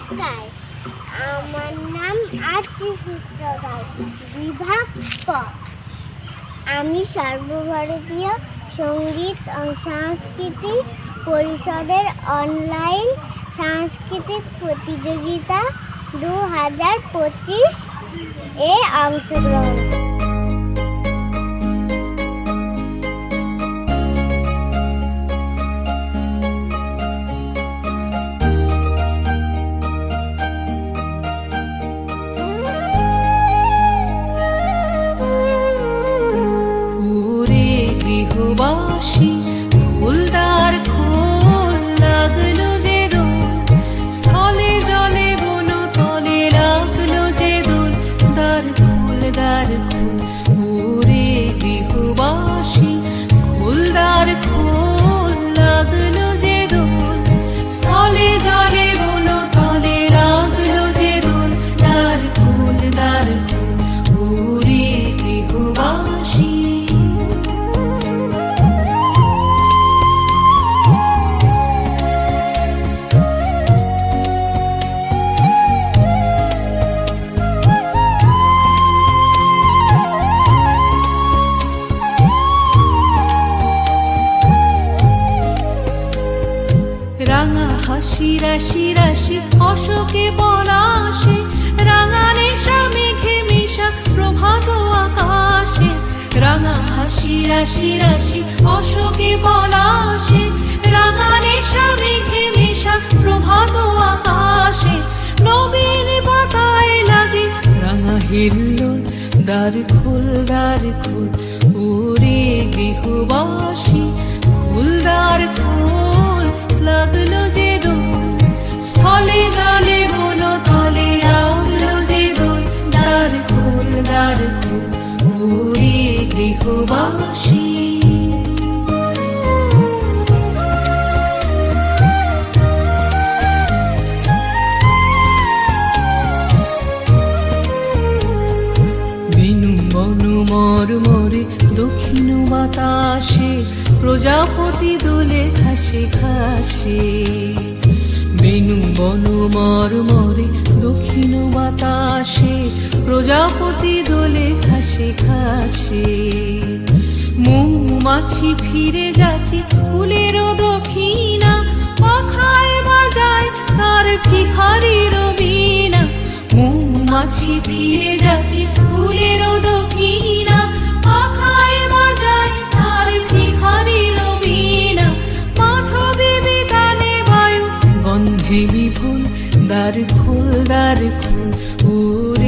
নমস্কার, আমার নাম আশিস সূত্রধর, বিভাগ ক। আমি সর্বভারতীয় সঙ্গীত ও সংস্কৃতি পরিষদের অনলাইন সাংস্কৃতিক প্রতিযোগিতা 2025 এ অংশগ্রহণ করি। গৃহবাসী ফুলদার খোল লাগলো যে দোল, স্থলে জলে বন তলে লাগলো যে দোল, দ্বার খোল দ্বার খোল। ওরে গৃহবাসী ফুলদার খোল লাগলো যে দোল, স্থলে জলে বন তলে লাগলো যে দোল, দ্বার খোল দ্বার খোল। ওরে গৃহবাসী রাঙা হাসি রাশি রাশি অশোকে পলাশে, রাঙা নেশা মেঘে মিশা প্রভাত আকাশে। রাঙা হাসি রাশি রাশি অশোকে পলাশে, রাঙা নেশা মেঘে মিশা প্রভাত আকাশে। নবীন পাতায় লাগে রাঙা হিল্লোল, দ্বার খোল দ্বার খোল। ওরে গৃহবাসী খোল দ্বার খোল লাগলো যে দোল, স্থলে জলে বন তলে লাগলো যে দোল, দ্বার খোল দ্বার খোল। ওরে গৃহবাসী বেনু বনু মর মরে দক্ষিণ বাতাসে, প্রজাপতি দোলে ঘাসে ঘাসে। বেনু বনু মর মরে দক্ষিণ বাতাসে, প্রজাপতি দোলে ঘাসে ঘাসে। মৌমাছি ফিরে যাচ্ছে ফুলেরও দক্ষিণা, পাখায় বাজায় তার ভিখারির বীণা। মৌমাছি ফিরে যাচ্ছে ফুলেরও দক্ষিণা, পাখায় বাজায় তার ভিখারির বীণা। মাধবী বিতানে বায়ু গন্ধে বিপুল, দ্বার খোল দ্বার খোল।